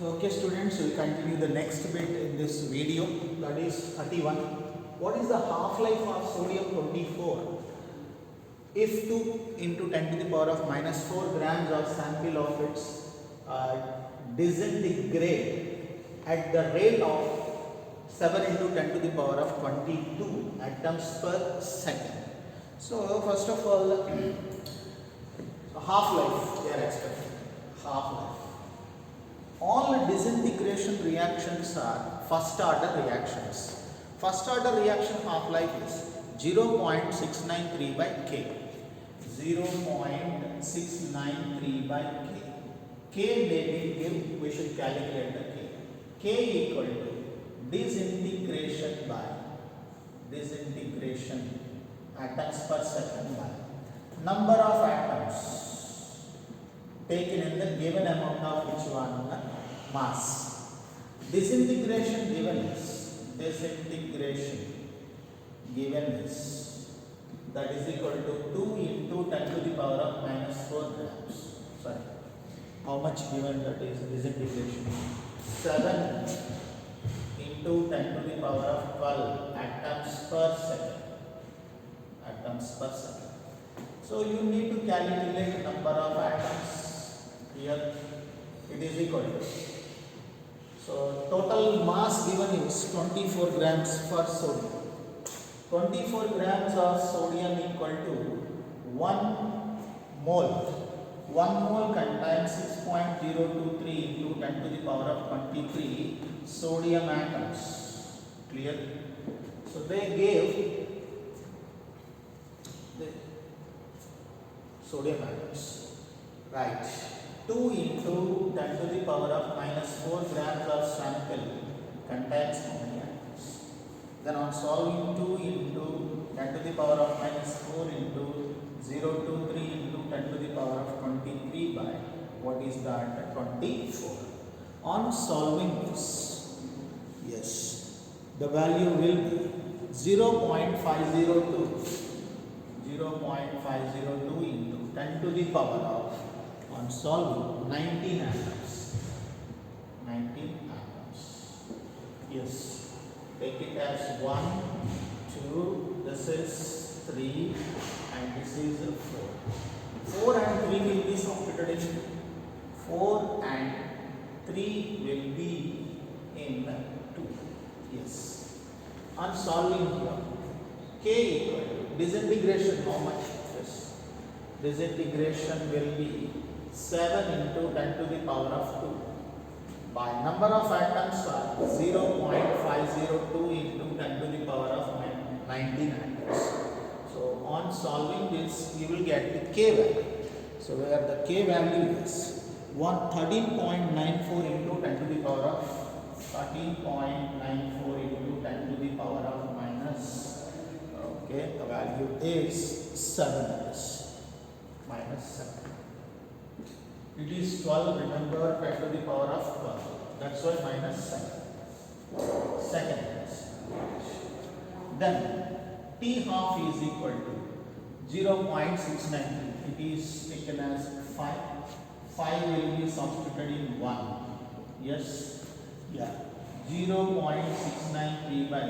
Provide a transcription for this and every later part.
Okay students, we continue the next bit in this video, that is 31. What is the half-life of sodium 24? If 2 into 10 to the power of minus 4 grams of sample of its disintegrate at the rate of 7 into 10 to the power of 22 atoms per second. So first of all, half-life they are expecting. Half-life. All disintegration reactions are first order reactions. First order reaction half-life is 0.693 by K. 0.693 by K. K may be given, we should calculate the K. K equal to disintegration atoms per second by number of atoms taken in the given amount of which one mass. Disintegration given is that is equal to 2 into 10 to the power of minus 4 grams. Sorry, how much given that is disintegration? 7 into 10 to the power of 12 atoms per second. So you need to calculate number of atoms. Here it is equal to, so total mass given is 24 grams for sodium. 24 grams of sodium equal to 1 mole. 1 mole contains 6.023 into 10 to the power of 23 sodium atoms. Clear? So they gave the sodium atoms, right? 2 into 10 to the power of minus 4 grams of sample contains how many atoms? Then on solving 2 into 10 to the power of minus 4 into 023 into 10 to the power of 23 by what is that? 24. On solving this, yes, the value will be 0.502 into 10 to the power of, on solving, 19 atoms. Yes, take it as 1, 2, this is 3 and this is 4. 4 and 3 will be substituted in 4 and 3 will be in 2. Yes. On solving here, K equal to disintegration how much? Yes. Disintegration will be 7 into 10 to the power of 2 by number of atoms are 0.502 into 10 to the power of 19 atoms. So on solving this, you will get the K value. So where the K value is 13.94 into 10 to the power of 13.94 into 10 to the power of minus, okay, the value is 7, minus 7. It is 12, remember, 10 to the power of 12. That's why minus 7. Second case. Then T half is equal to 0.693. It is taken as 5. 5 will be substituted in 1. Yes? Yeah. 0.693 by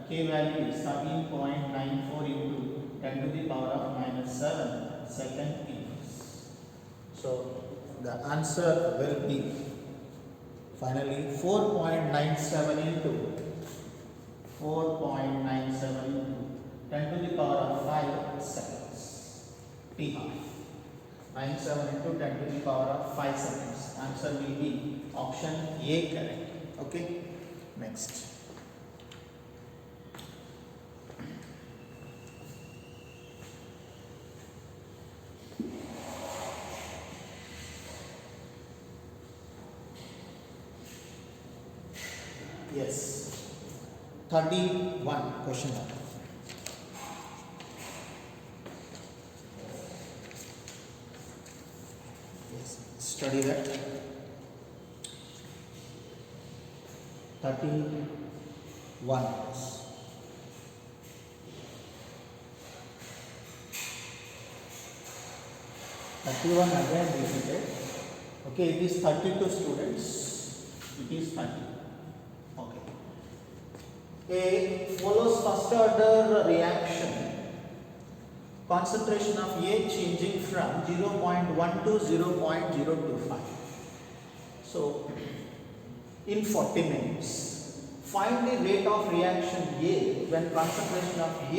K value is 13.94 into 10 to the power of minus 7. Second case. So the answer will be finally 4.97 into 10 to the power of 5 seconds. T half. 97 into 10 to the power of 5 seconds. Answer will be option A correct. Okay. Next. Yes, 31 question number. Yes, study that. 31. 31 again repeated. Okay, it is 32 students. It is 30. Okay. A follows first order reaction. Concentration of A changing from 0.1 to 0.025. So, in 40 minutes, find the rate of reaction A when concentration of A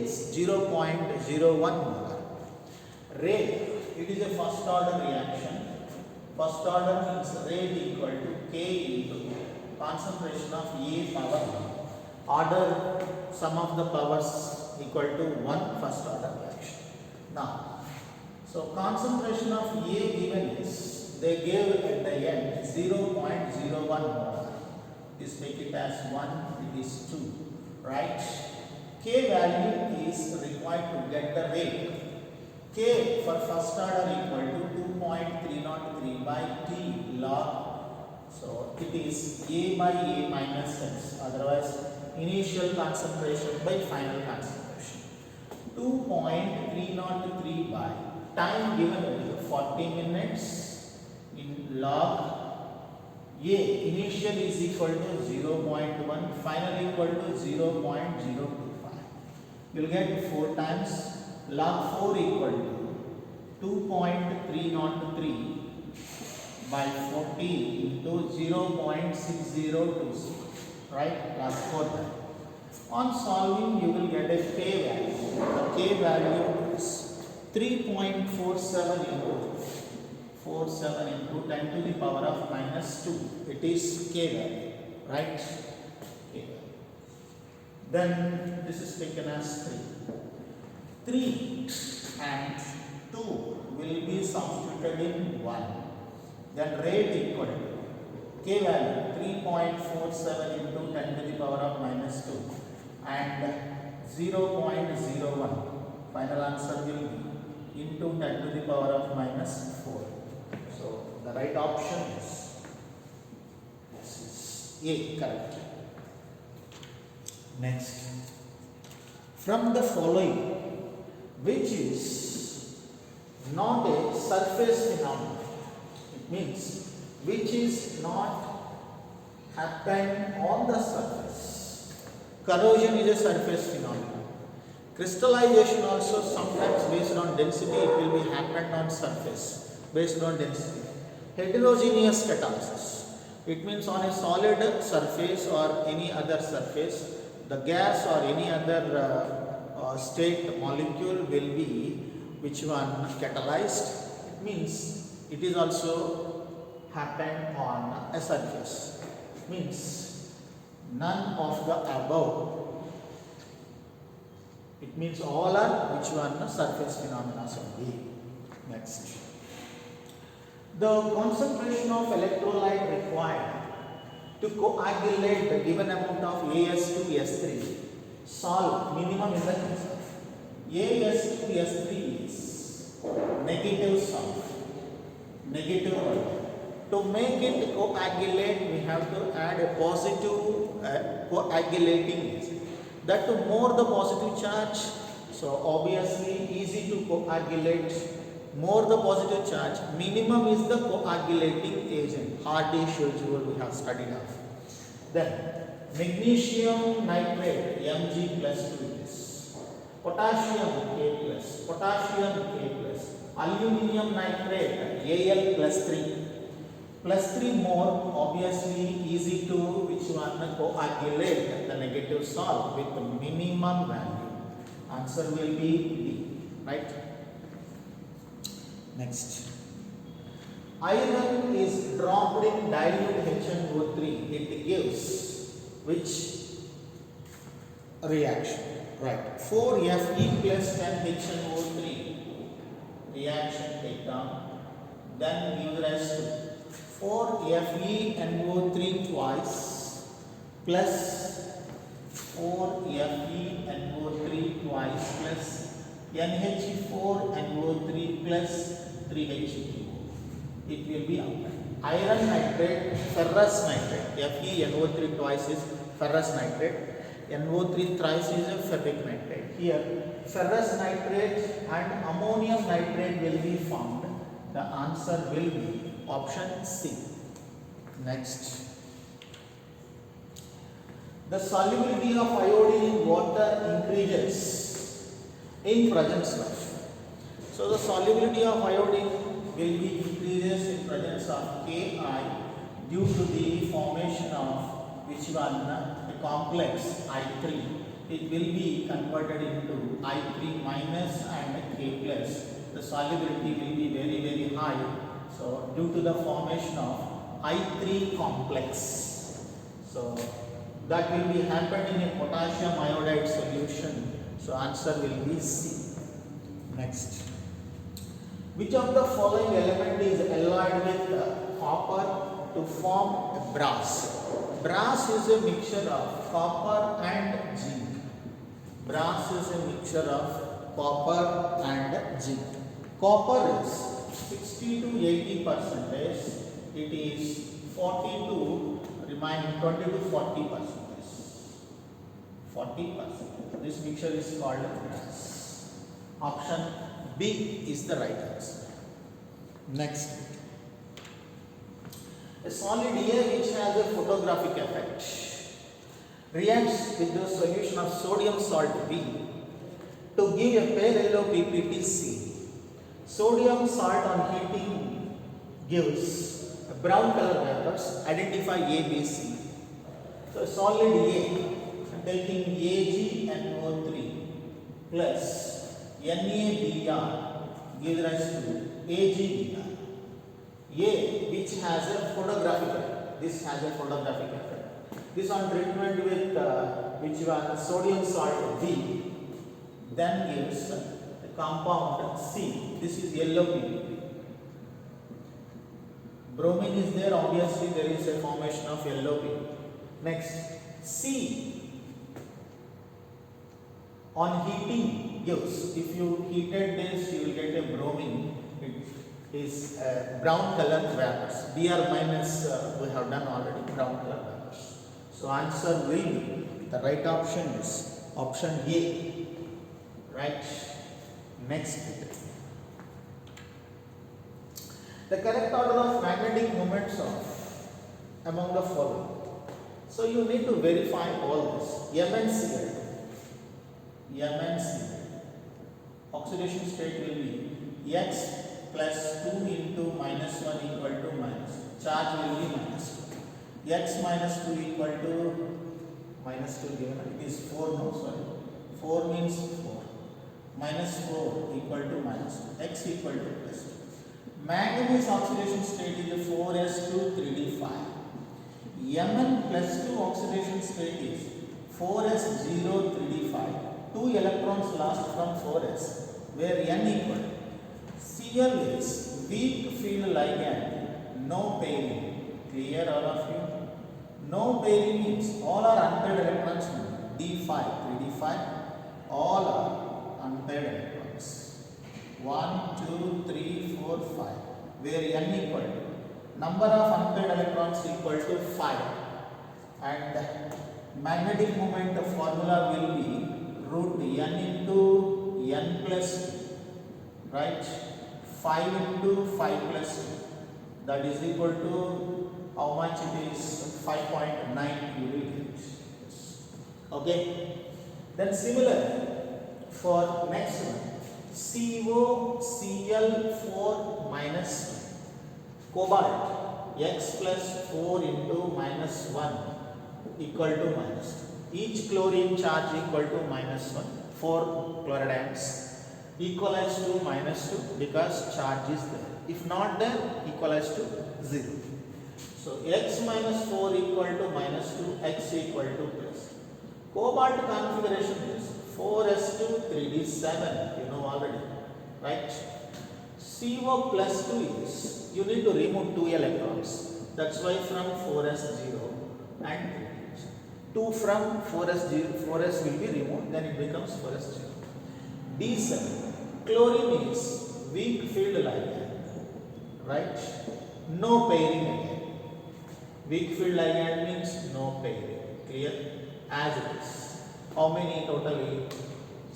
is 0.01 molar. Rate, it is a first order reaction. First order means rate equal to K into concentration of A power 1. Order sum of the powers equal to 1 first order reaction. Now, so concentration of A given is, they gave at the end 0.01 molar. This make it as 1, it is 2, right? K value is required to get the rate. K for first order equal to 2.303 by T log. So it is A by A minus x, otherwise initial concentration by final concentration. 2.303 by time given is 40 minutes in log A. Initial is equal to 0.1, final equal to 0.025. You will get 4 times log 4 equal to 2.303 by 40 into 0.6026, right? Log 4. On solving, you will get a K value. The K value is 3.47 into 47 into 10 to the power of minus 2. It is K value, right? K value. Then this is taken as 3. 3 and 2 will be substituted in 1. Then rate equal to K value 3.47 into 10 to the power of minus 2 and 0.01. Final answer will be into 10 to the power of minus 4. So the right option is this is A, correct. Next, from the following, which is not a surface phenomenon? It means which is not happen on the surface. Corrosion is a surface phenomenon. Crystallization also sometimes based on density, it will be happened on surface based on density. Heterogeneous catalysis, it means on a solid surface or any other surface, the gas or any other state molecule will be which one catalyzed. It means it is also happen on a surface. It means none of the above. It means all are which one surface phenomena only. Next, the concentration of electrolyte required to coagulate the given amount of As2S3 solve minimum is the concern. As2S3 is negative salt, negative one. To make it coagulate, we have to add a positive coagulating agent. That to more the positive charge, so obviously easy to coagulate. More the positive charge, minimum is the coagulating agent. Hardy-Schulze we have studied of. Then magnesium nitrate Mg plus 2 is potassium K plus, potassium K plus, aluminium nitrate Al plus 3. Plus 3 more, obviously easy to which one coagulate the negative salt with the minimum value. Answer will be D, right? Next, iron is dropped in dilute HNO3. It gives which reaction? Right. 4Fe plus 10 HNO3 reaction take down. Then give rise to 4FeNO3 twice plus 4FeNO3 twice plus NH4NO3 plus 3H2. It will be out. Iron nitrate, ferrous nitrate. FeNO3 twice is ferrous nitrate. NO3 thrice is a ferric nitrate. Here, ferrous nitrate and ammonium nitrate will be found. The answer will be option C. Next, The solubility of iodine in water increases in present solution. So the solubility of iodine will be increases in presence of Ki due to the formation of which one, the complex I3. It will be converted into I3 minus and K plus. The solubility will be very very high. So due to the formation of I3 complex. So that will be happened in a potassium iodide solution. So answer will be C. Next. Which of the following element is alloyed with copper to form a brass? Brass is a mixture of copper and zinc. Brass is a mixture of copper and zinc. Copper is 60 to 80%. It is 40 to remaining 20 to 40%. 40%. This mixture is called brass. Option B is the right answer. Next. A solid A which has a photographic effect reacts with the solution of sodium salt B to give a pale yellow PPTC. Sodium salt on heating gives a brown color vapors. Identify A, B, C. So a solid A taking AgNO3 plus NaBr gives rise to AgBr. A which has a photographic effect. This has a photographic effect. This on treatment with which one sodium salt B then gives the compound C. This is yellow PPT. Bromine is there, obviously there is a formation of yellow PPT. Next, C on heating gives, if you heated this you will get a bromine. It is brown color vapors. Br minus we have done already, brown color vapors. So answer will be, the right option is option A. Right. Next. The correct order of magnetic moments of among the following. So you need to verify all this. MnCl. Oxidation state will be X plus 2 into minus 1 equal to minus. Charge will be minus 2. X minus 2 equal to minus 2 given. It is 4 no, sorry. 4 means 4. Minus 4 equal to minus 2. X equal to plus 2. Manganese oxidation state is 4s2 3d5. Mn plus 2 oxidation state is 4s0 3d5. 2 electrons lost from 4s, where N equal. Cl is weak field ligand, no pairing. Clear all of you? No pairing means all are unpaired electrons. D5, 3d5, all are unpaired electrons. 1, 2, 3, 4, 5. Where N equal. Number of unpaired electrons equal to 5. And magnetic moment formula will be root N into N plus 2, right? 5 into 5 plus 2, that is equal to how much it is? 5.9 you will get. Okay. Then similar for next one, COCl4 minus 2, cobalt X plus 4 into minus 1 equal to minus 2. Each chlorine charge equal to minus 1, 4 chlorides equalize to minus 2 because charge is there. If not there, equalize to 0. So X minus 4 equal to minus 2, X equal to plus. Cobalt configuration is 4s2 3d7, you know already, right? CO plus 2 is, you need to remove 2 electrons. That's why from 4s0 and 3. 2 from 4s0, 4s will be removed, then it becomes 4s0. D7, chlorine is weak field ligand, right? No pairing again. Weak field ligand means no pairing. Clear? As it is. How many totally?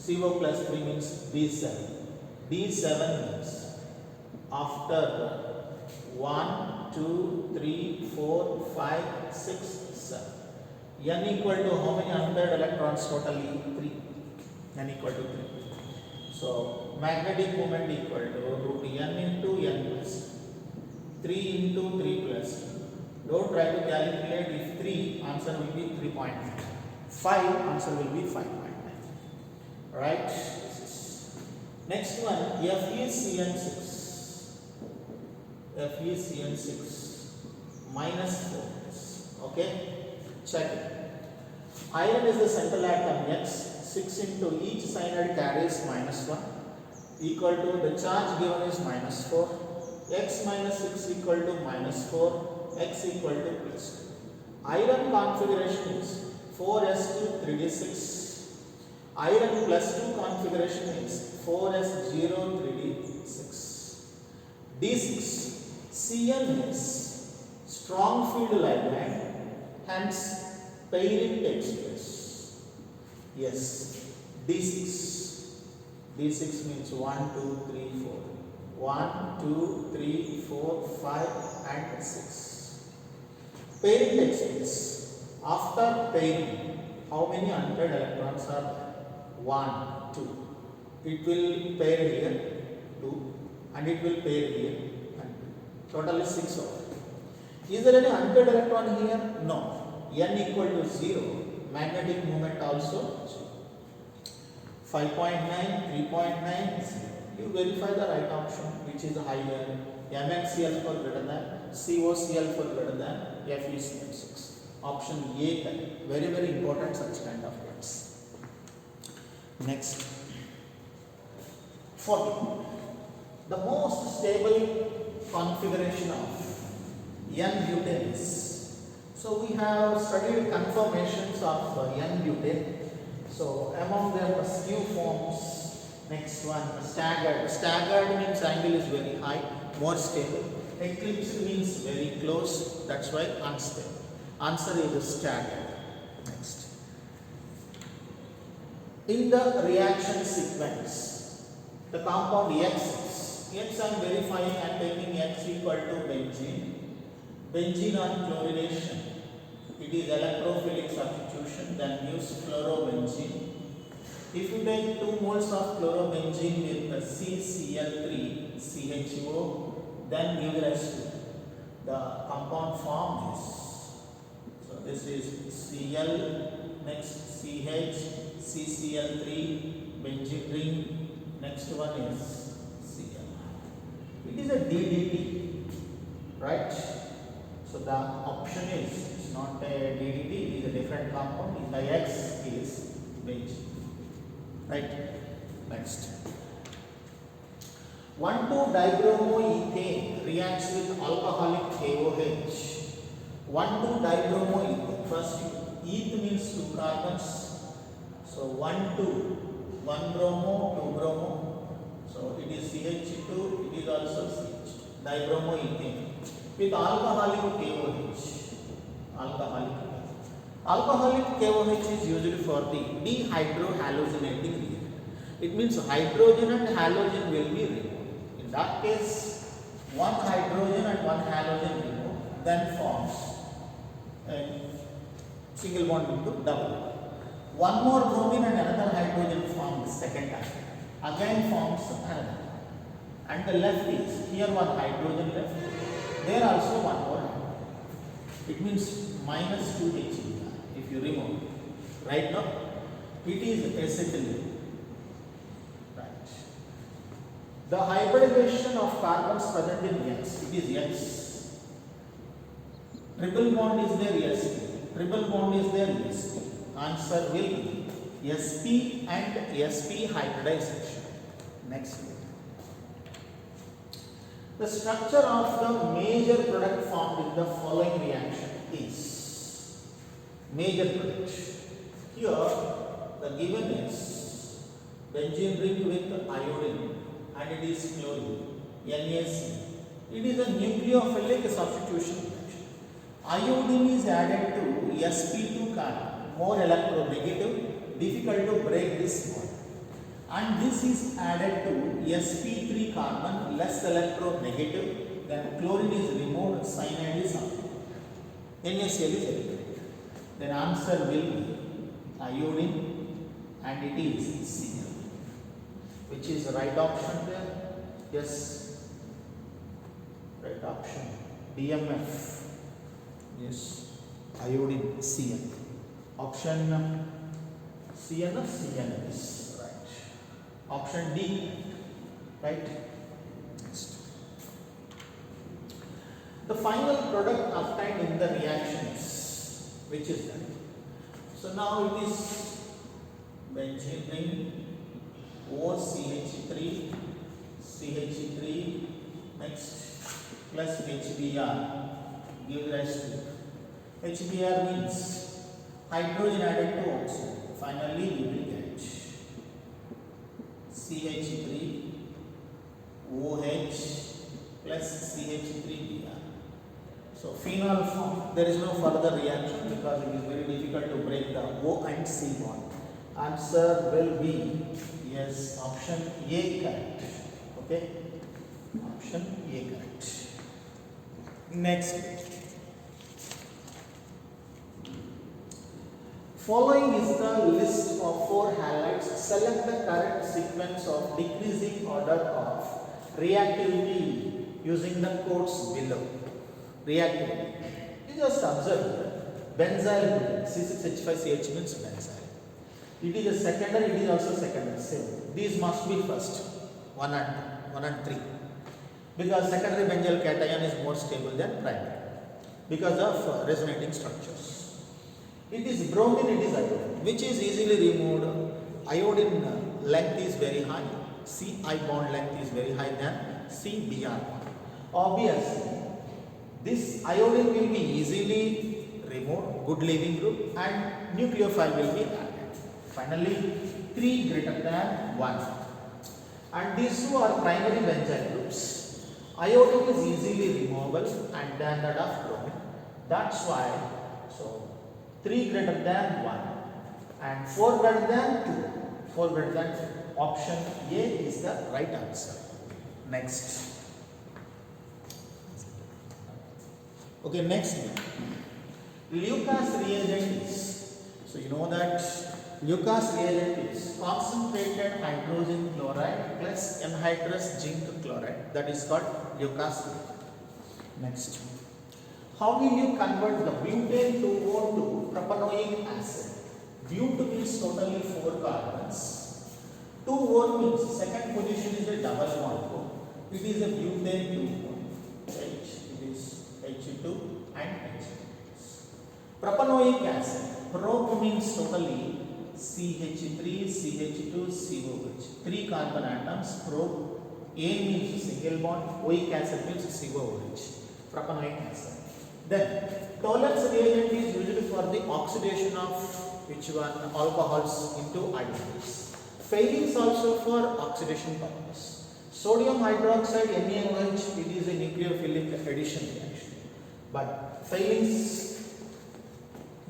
CO plus 3 means D7. D7 means after 1, 2, 3, 4, 5, 6, 7. N equal to how many unpaired electrons totally? 3. N equal to 3. So magnetic moment equal to root N into N plus 3 into 3 plus. Don't try to calculate. If 3, answer will be 3.9. 5, answer will be 5.9. Right? Next one, FeCN6. FeCN6 minus 4. Okay? Check it. Iron is the central atom X. 6 into each cyanide carries minus 1 equal to the charge given is minus 4. X minus 6 equal to minus 4. X equal to plus 2. Iron configuration is 4s2 3d6. Iron plus 2 configuration is 4s0 3d6. D6. Cn is strong field ligand, hence pairing takes place. Yes, D6. D6 means 1, 2, 3, 4. 1, 2, 3, 4, 5 and 6. Pairing takes place. After pairing, how many unpaired electrons are there? 1, 2. It will pair here, 2, and it will pair here, and 2. Total is 6 over. Is there any unpaired electron here? No. N equal to 0. Magnetic moment also 0. 5.9, 3.9, 0. You verify the right option, which is higher. MnCl for greater than, COCl for greater than, FeCN6. Option A, very, very important such kind of words. Next. 40. The most stable configuration of N-butane is. So we have studied conformations of N-butane. So among them, skew forms. Next one, staggered. Staggered means angle is very high, more stable. Eclipse means very close. That's why unstable. Answer is staggered. Next. In the reaction sequence, the compound X I am verifying and taking X equal to benzene. Benzene on chlorination, it is electrophilic substitution, then use chlorobenzene. If you take 2 moles of chlorobenzene with CCl3 CHO, then give rise to the compound form is. So this is Cl, next CH, CCl3, benzene ring, next one is Cl. It is a DDT, right? So the option is, it's not a DDT, it is a different compound. The X is benzene. Right? Next. 1,2-dibromoethane reacts with alcoholic KOH. 1,2-dibromoethane. First, eth means 2 carbons. So 1, 2, 1 bromo, 2 bromo. So it is CH2, it is also CH. Dibromoethane with alcoholic KOH. Alcoholic KOH is used for the dehydrohalogenating reaction. It means hydrogen and halogen will be removed. In that case, one hydrogen and one halogen removed, then forms a single bond into double. One more bromine and another hydrogen forms second time. Again forms another. And the left is, here one hydrogen left, there also one more hydrogen. It means minus 2 H if you remove. Right now, it is acetylene. Right. The hybridization of carbons present in X, it is X. Triple bond is there, sp. Triple bond is there, sp. Answer will be sp and sp hybridization. Next. The structure of the major product formed in the following reaction is major product. Here the given is benzene ring with iodine and it is chlorine, NaC. It is a nucleophilic substitution reaction. Iodine is added to sp2 carbon, more electronegative, difficult to break this bond. And this is added to sp3 carbon, less electronegative, then chlorine is removed, cyanide is added. NaCl is eliminated. then answer will be iodine and it is Cl. Which is the right option there? Yes. Right option. DMF. Yes. Iodine Cl. Option Cn or Cn is right. Option D. Right. Next. The final product obtained in the reactions, which is that. So now it is benzene ring, OCH3, CH3, next plus HBr give rise to HBr means hydrogen added to oxygen. Finally, we will get CH3 OH plus CH3Br. So phenol form, there is no further reaction because it is very difficult to break the O and C bond. Answer will be yes, option A correct. Okay, option A correct. Next, following is the list of 4 halides. Select the correct sequence of decreasing order of reactivity using the quotes below. Reactivity. You just observe benzyl group, C6H5CH means benzyl. It is a secondary, it is also secondary. Same. These must be first, 1 and 3. Because secondary benzyl cation is more stable than primary because of resonating structures. It is bromine, it is iodine, which is easily removed. Iodine length is very high, Ci bond length is very high than Cbr bond. Obviously, this iodine will be easily removed, good leaving group, and nucleophile will be added. Finally, 3 greater than 1. And these two are primary benzyl groups. Iodine is easily removable and than that of bromine. That's why, so 3 greater than 1 and 4 greater than 2. 4 greater than 2. Option A is the right answer. Next. Okay, next. Lucas reagent is, so you know that Lucas reagent is concentrated hydrogen chloride plus anhydrous zinc chloride, that is called Lucas reagent. Next. How will you convert the butane 2O to propanoic acid? But means totally 4 carbons. 2O means second position is a double bond. It is a butane 2O. It is H2 and H. Propanoic acid. Prop means totally CH3, CH2, COH. 3 carbon atoms. Prop. A means single bond. Oic acid means COH. Propanoic acid. Then Tollens reagent is used for the oxidation of which one? Alcohols into aldehydes. Failings also for oxidation purpose. Sodium hydroxide NaOH, it is a nucleophilic addition reaction. But failings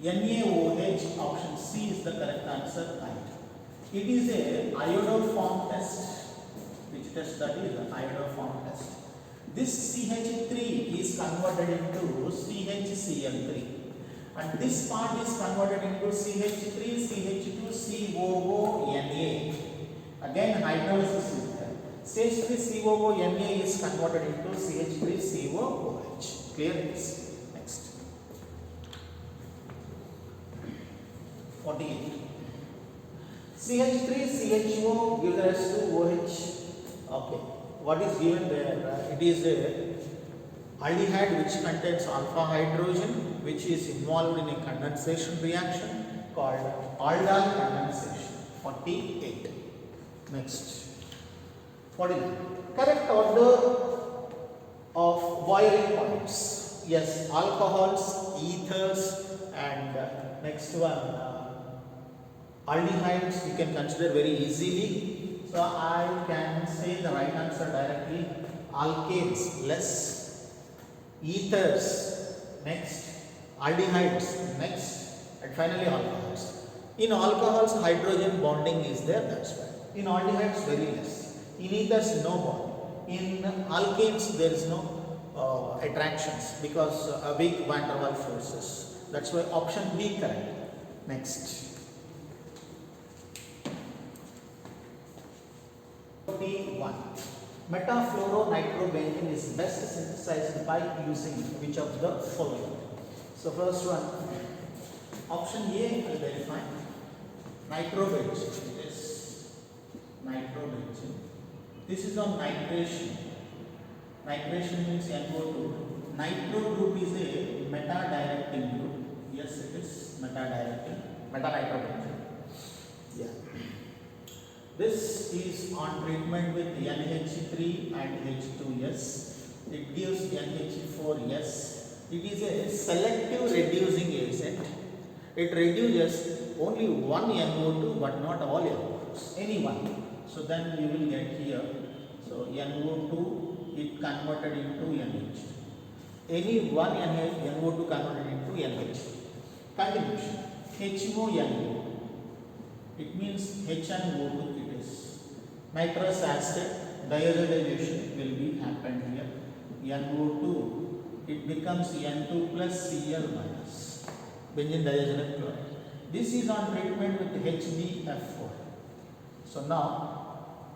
NaOH, option C is the correct answer. It is a iodoform test. Which test that is? The iodoform test. This CH3 is converted into CHCl3 and this part is converted into CH3, CH2, COONA. Again hydrolysis is there. Stage 3 COONA is converted into CH3 COOH. Clear this? Next. 48. CH3 CHO gives rise to OH. Okay. What is given there? It is a aldehyde which contains alpha hydrogen, which is involved in a condensation reaction called aldol condensation. 48. Next. 49. Correct order of boiling points. Yes, alcohols, ethers, and next one aldehydes you can consider very easily. So I can say the right answer directly. Alkanes less, ethers next, aldehydes next, and finally alcohols. In alcohols hydrogen bonding is there, that's why. In aldehydes very less. In ethers no bond. In alkanes there is no attractions because weak van der Waals forces. That's why option B correct. Next. P1. Metafluoronitrobenzene is best synthesized by using which of the following? So first one, option A, I'll verify. Nitrobenzene. It is nitrobenzene. This is on nitration. Nitration means NO2. Nitro group is a meta-directing group. Yes, it is meta-directing. Meta-nitrobenzene. Yeah. This is on treatment with NH3 and H2S. It gives NH4S. It is a selective reducing agent. It reduces only one NO2 but not all NO2s. Any one. So then you will get here. So NO2 it converted into NH. Any one NO2 converted into NH. Continuation. HMO. It means H and O2 it is. Nitrous acid diazotization will be happened here. NO2 it becomes N2 plus Cl minus. Benzene diazonate chloride. This is on treatment with HbF4. So now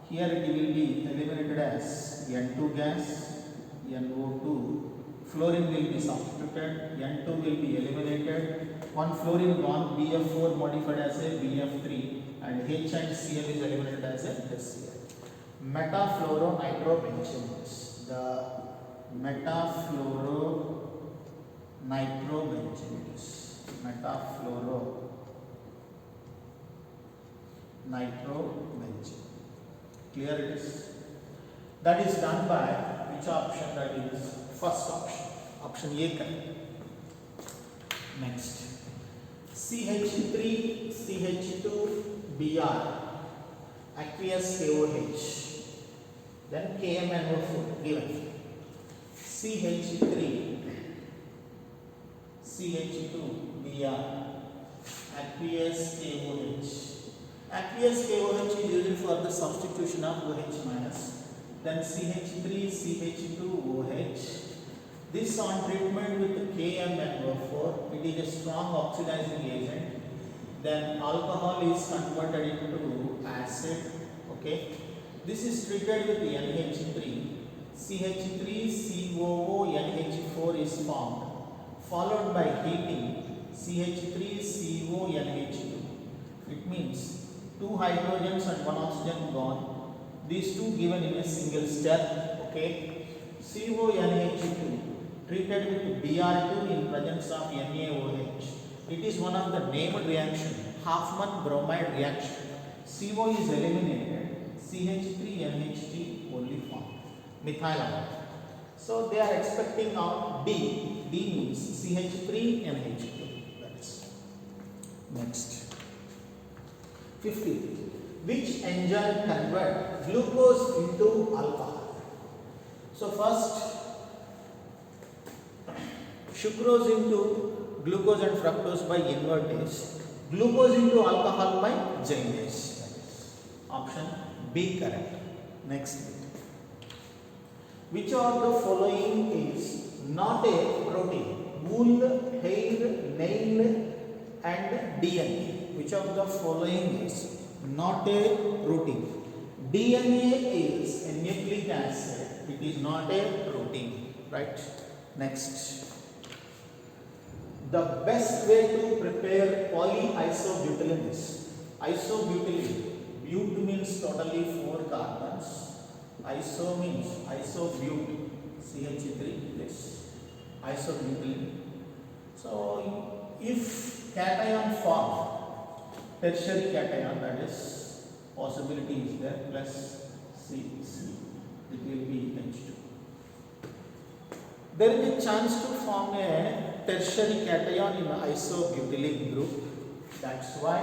here it will be eliminated as N2 gas, NO2. Fluorine will be substituted, N2 will be eliminated, one fluorine gone, BF4 modified as a BF3 and H and Cl is eliminated as a HCl. Metafluoronitrobenzene. The metafluoronitrobenzene. Metafluoronitrobenzene. Clear it is? That is done by which option? That is first option. Option A correct. Next. CH3, CH2, Br, aqueous KOH. Then KMNO4 given. CH3, CH2, Br, aqueous KOH. Aqueous KOH is used for the substitution of OH minus. Then CH3, CH2, OH. This on treatment with KMNO4, it is a strong oxidizing agent. Then alcohol is converted into acid. Okay. This is treated with NH3. CH3, COO, NH4 is formed. Followed by heating CH3, CO, NH2. It means two hydrogens and one oxygen gone. These two given in a single step. Okay. CONH2 treated with Br2 in presence of NaOH. It is one of the named reaction, Hoffman bromide reaction. CO is eliminated, CH3NH3 only formed, methyl amide. So they are expecting now D. D means CH3NH2. That's next. 50. Which enzyme convert glucose into alcohol? So first, sucrose into glucose and fructose by invertase, glucose into alcohol by gyrase. Option B correct. Next bit. Which of the following is not a protein? Wool, hair, nail and DNA. Which of the following is not a protein? DNA is a nucleic acid. It is not a protein. Right? Next. The best way to prepare polyisobutylene is isobutylene. But means totally 4 carbons. Iso means isobut. CH3 this isobutylene. So if cation form, tertiary cation, that is possibility is there, plus C, it will be H2. There is a chance to form a tertiary cation in the isobutylene group. That's why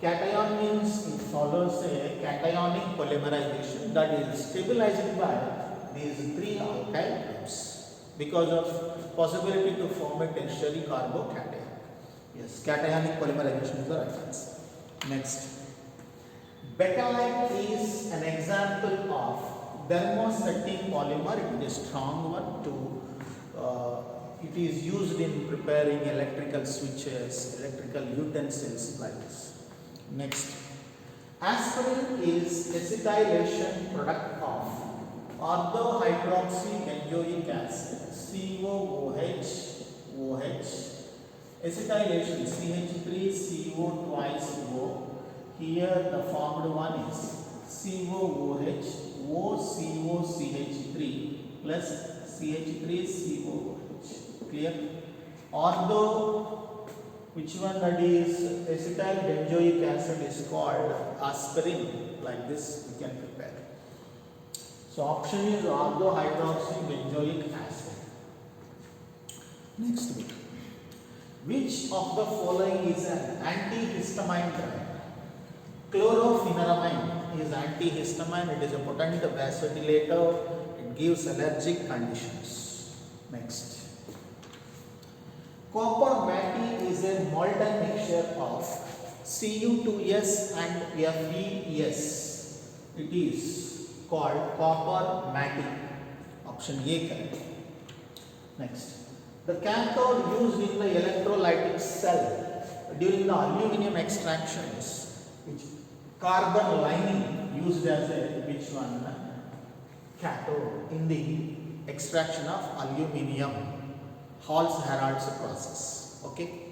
cation means it follows a cationic polymerization that is stabilized by these 3 alkyl groups because of possibility to form a tertiary carbocation. Yes, cationic polymerization is the right answer. Next. Betalac is an example of thermosetting polymer. It is a strong one to it It is used in preparing electrical switches, electrical utensils like this. Next, aspirin is acetylation product of orthohydroxybenzoic acid, COOH, OH, acetylation CH3CO twice O. Here the formed one is COOH, OCOCH3 plus CH3COOH. Clear? Ortho, which one that is acetyl benzoic acid is called aspirin. Like this we can prepare. So option is orthohydroxybenzoic acid. Next bit. Which of the following is an antihistamine drug? Chlorpheniramine is antihistamine. It is a potent vasodilator. It gives allergic conditions. Next. Copper matte is a molten mixture of Cu2s and FeS. It is called copper matte. Option A correct. Next. The cathode used in the electrolytic cell during the aluminum extractions, which carbon lining used as a which one? Cathode in the extraction of aluminum. Hall's-Hérold's process. Okay.